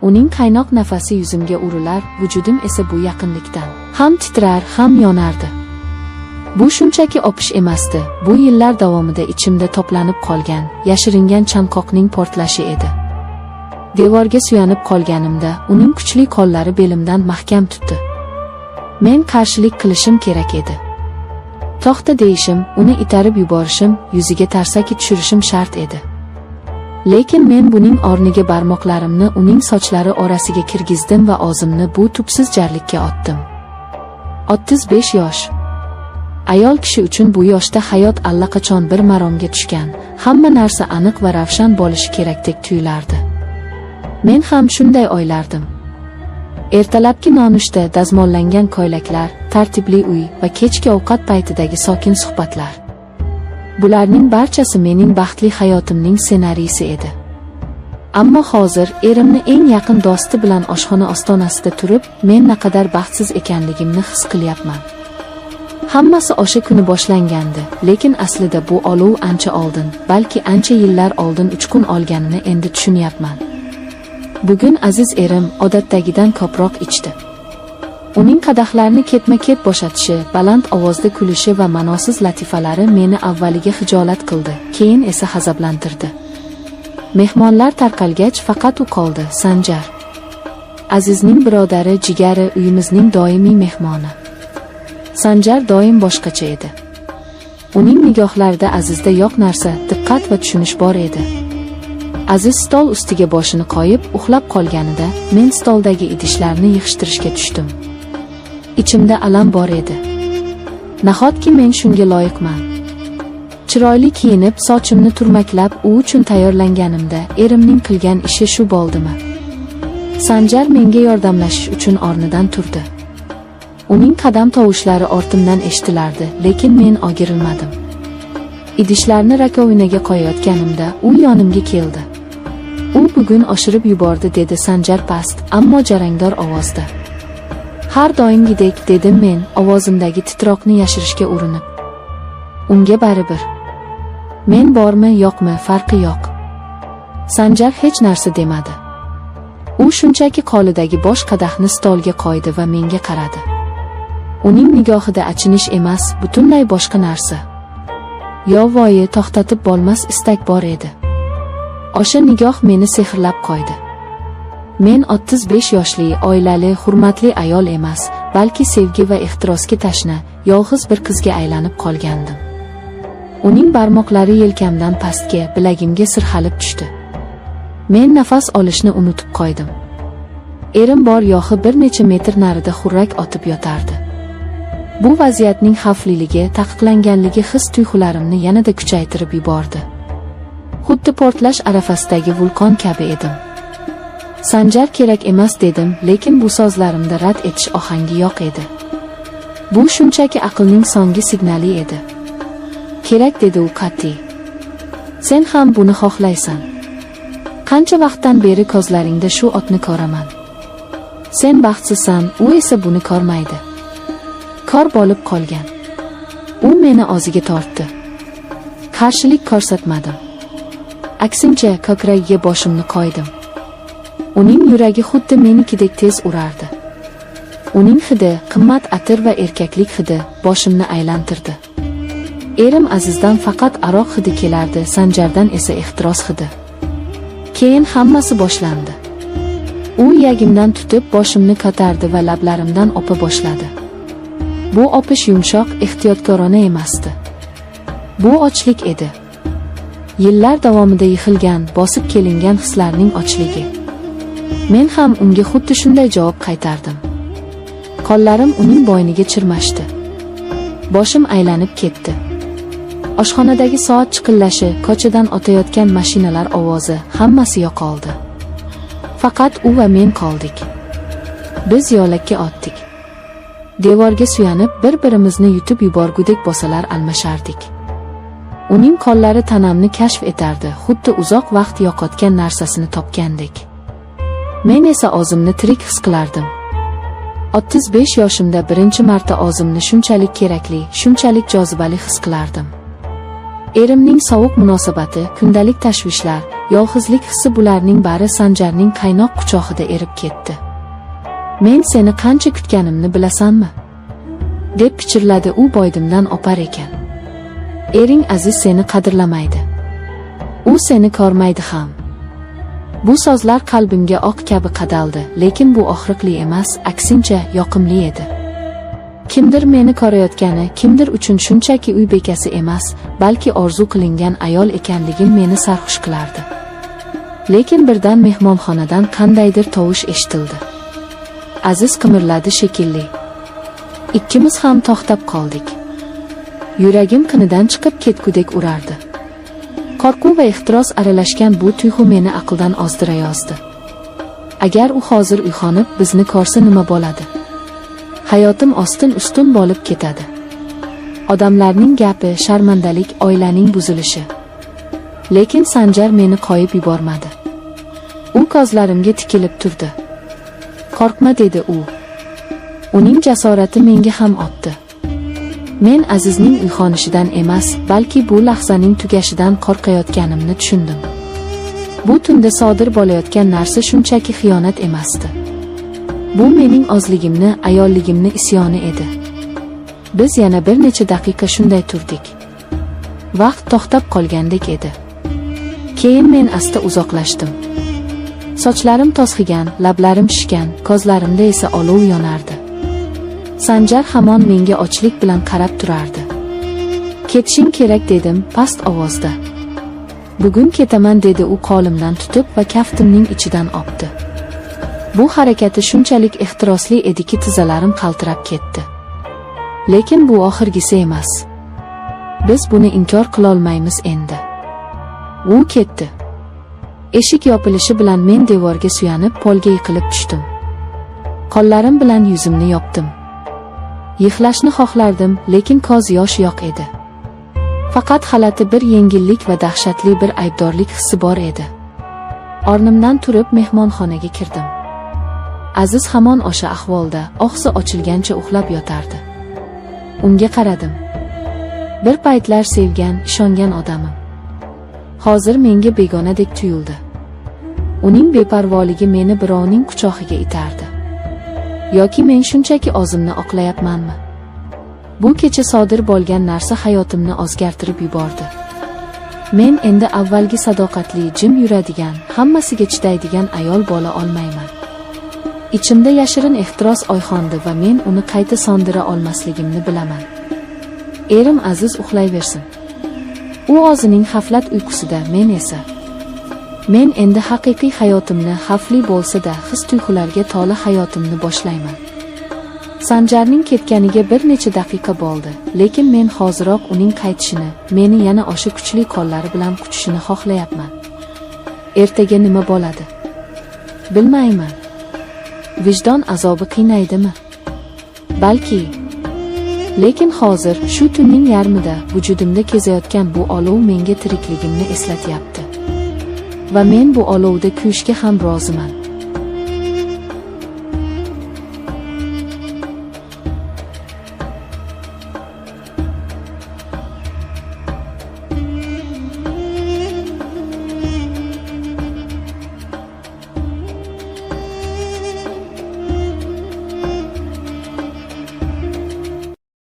Uning qaynoq nafasi yuzimga urilar, vujudim esa bu yaqinlikdan ham titrar, ham yonardi. Bu shunchaki opish emasdi, bu yillar davomida ichimda to'planib qolgan, yashiringan chanqoqning portlashi edi. Devorga suyanib qolganimda, uning kuchli qo'llari belimdan mahkam tutdi. Men qarshilik qilishim kerak edi. To'xta deyishim, uni itarib yuborishim, yuziga tarsaki tushirishim shart edi. Lekin men buning o'rniga barmoqlarimni uning sochlari orasiga kirgizdim va o'zimni bu tubsiz jarlikka otdim. 35 yosh. Ayol kishi uchun bu yoshda hayot allaqachon bir maromga tushgan, hamma narsa aniq va ravshan bo'lishi kerakdek tuyulardi. Men ham shunday o'ylardim. Ertalabki nonushta, dazmollangan ko'ylaklar, tartibli uy va kechki ovqat paytidagi sokin suhbatlar. Bularning barchasi mening baxtli hayotimning ssenariysi edi. Ammo hozir erimni eng yaqin do'sti bilan oshxona ostonasida turib, men naqadar baxtsiz ekanligimni his qilyapman. Hammasi o'sha kuni boshlangandi, lekin aslida bu olov ancha oldin, balki ancha yillar oldin uchqun olganini endi tushunyapman. Bugun aziz erim odatdagidan ko'proq ichdi. Uning qadahlarni ketma-ket bo'shatishi, baland ovozda kulishi va ma'nosiz latifalari meni avvaliga hijolat qildi, keyin esa g'azablantirdi. Mehmonlar tarqalgach faqat u qoldi, Sanjar. Azizning birodari, jigari, uyimizning doimiy mehmoni. Sanjar doim boshqacha edi. Uning nigohlarida Azizda yo'q narsa, diqqat va tushunish bor edi. Aziz stol ustiga boshini qo'yib uxlab qolganida, men stoldagi idishlarni yig'ishtirishga tushdim. Ichimda alam bor edi. Nahotki men shunga loyiqman? Chiroyli kiyinib, sochimni turmaklab, u uchun tayyorlanganimda erimning qilgan ishi shu bo'ldimi? Sanjar menga yordamlashish uchun o'rnidan turdi. Uning qadam tovushlari ortimdan eshitilardi, lekin men o'girilmadim. Idishlarni rakovinaga qo'yayotganimda u yonimga keldi. U bugun oshirib yubordi, dedi Sanjar past, ammo jarangdor ovozda. Har doimgidek, dedim men, ovozimdagi titroqni yashirishga urinib. Unga baribir. Men bormi, yo'qmi, farqi yo'q. Sanjar hech narsa demadi. U shunchaki qo'lidagi bosh qadahni stolga qo'ydi va menga qaradi. Uning nigohida achinish emas, butunlay boshqa narsa. Yo'voyi, to'xtatib bo'lmas istak bor edi. O'sha nigoh meni sehrlab qo'ydi. Men 35 yoshli, oilali, hurmatli ayol emas, balki sevgi va ehtirosga tashna, yolg'iz bir qizga aylanib qolgandim. Uning barmoqlari yelkamdan pastga, bilagimga sirg'alib tushdi. Men nafas olishni unutib qo'ydim. Erim bor yo'g'i bir necha metr narida xurrak otib yotardi. Bu vaziyatning xavfliligi, taqiqlanganligi his-tuyg'ularimni yanada kuchaytirib yubordi. Xuddi portlash arafasidagi vulqon kabi edim. Sanjar kerak emas dedim, lekin bu so'zlarimda rad etish ohangi yo'q edi. Bu shunchaki aqlning so'nggi signali edi. Kerak, dedi u qat'iy. Sen ham buni xohlaysan. Qancha vaqtdan beri ko'zlaringda shu otni ko'raman. Sen baxtsizsan, u esa buni ko'rmaydi. Kor bo'lib qolgan. U meni o'ziga tortdi. Qarshilik ko'rsatmadim. Aksincha, ko'kragiga boshimni qo'ydim. Uning yuragi xuddi menikidek tez urardi. Uning hidi, qimmat atir va erkaklik hidi boshimni aylantirdi. Erim Azizdan faqat aroq hidi kelardi, Sanjardan esa ehtiros hidi. Keyin hammasi boshlandi. U yagimdan tutib boshimni ko'tardi va lablarimdan o'pa boshladi. Bu o'pish yumshoq, ehtiyotkorona emasdi. Bu ochlik edi. Yillar davomida yig'ilgan, bosib kelingan hislarning ochligi. Men ham unga xuddi shunday javob qaytardim. Qo'llarim uning bo'yniga chirmashdi. Boshim aylanib ketdi. Oshxonadagi soat chiqillashi, ko'chadan o'tayotgan mashinalar ovozi, hammasi yo'qoldi. Faqat u va men qoldik. Biz yo'lakka o'tdik. Devorga suyanib, bir-birimizni yutib yuborgudek bosalar almashardik. Uning qo'llari tanamni kashf etardi, xuddi uzoq vaqt yo'qotgan narsasini topgandek. Men esa o'zimni tirik his qilardim. 35 yoshimda birinchi marta o'zimni shunchalik kerakli, shunchalik jozibali his qilardim. Erimning sovuq munosabati, kundalik tashvishlar, yolg'izlik hissi bularning bari Sanjarning qaynoq quchog'ida erib ketdi. Men seni qancha kutganimni bilasanmi? deb pichirladi u boydimdan opar ekan. Ering aziz seni qadrlamaydi. U seni ko'rmaydi ham. Bu so'zlar qalbimga oq kabi qadaldi, lekin bu og'riqli emas, aksincha yoqimli edi. Kimdir meni ko'rayotgani, kimdir uchun shunchaki uy bekasi emas, balki orzu qilingan ayol ekanligim meni sarxush qilardi. Lekin birdan mehmonxonadan qandaydir tovush eshitildi. Aziz qimirladi shekilli. Ikkimiz ham to'xtab qoldik. Yuragim qinidan chiqib ketgudek urardi. Qo'rquv va ehtiros aralashgan bu tuyg'u meni aqldan ozdirayozdi. Agar u hozir uyg'onib bizni ko'rsa nima bo'ladi? Hayotim ostin-ustun bo'lib ketadi. Odamlarning gapi, sharmandalik, oilaning buzilishi. Lekin Sanjar meni qo'yib yubormadi. U ko'zlarimga tikilib turdi. "Qo'rqma", dedi u. Uning jasorati menga ham otdi. Men Azizning uyg'onishidan emas, balki bu lahzaning tugashidan qo'rqayotganimni tushundim. Bu tunda sodir bo'layotgan narsa shunchaki xiyonat emasdi. Bu mening ozligimni, ayolligimni isyoni edi. Biz yana bir necha daqiqa shunday turdik. Vaqt to'xtab qolgandek edi. Keyin men asta uzoqlashdim. Sochlarim to'zg'igan, lablarim shishgan, ko'zlarimda esa olov yonardi. Sanjar hamon menga ochlik bilan qarab turardi. "Ketishing kerak", dedim past ovozda. "Bugun ketaman", dedi u qo'limdan tutib va kaftimning ichidan opdi. Bu harakati shunchalik ehtirosli ediki tizzalarim qaltirab ketdi. Lekin bu oxirgisi emas. Biz buni inkor qila olmaymiz endi. U ketdi. Eshik yopilishi bilan men devorga suyanib polga yiqilib tushdim. Qo'llarim bilan yuzimni yopdim. Yig'lashni xohlardim, lekin ko'z yosh yo'q edi. Faqat xalati bir yengillik va dahshatli bir aybdorlik hissi bor edi. O'rnimdan turib mehmonxonaga kirdim. Aziz hamon o'sha ahvolda, og'zi ochilgancha uxlab yotardi. Unga qaradim. Bir paytlar sevgan, ishongan odamim. Hozir menga begonadek tuyuldi. Uning beparvoligi meni birovning quchog'iga itardi. Yoki men shunchaki o'zimni oqlayapmanmi? Bu kecha sodir bo'lgan narsa hayotimni o'zgartirib yubordi. Men endi avvalgi sadoqatli, jim yuradigan, hammasiga chidaydigan ayol bo'la olmayman. Ichimda yashirin ehtiros oyxondi va men uni qayta sondira olmasligimni bilaman. Erim Aziz uxlayversin. U o'zining xaflat uyqusida, men esa. Men endi haqiqiy hayotimni, xavfli bo'lsa-da, his-tuyg'ularga to'la hayotimni boshlayman. Sanjarning ketganiga bir necha daqiqa bo'ldi, lekin men hoziroq uning qaytishini, meni yana o'sha kuchli qo'llari bilan kutishini xohlayapman. Ertaga nima bo'ladi? Bilmayman. Vijdon azobi qiynaydimi? Balki. Lekin hozir, shu tunning yarmida, vujudimda kezayotgan bu olov menga tirikligimni eslatyapti. Va men bu olovda kuyishga ham roziman.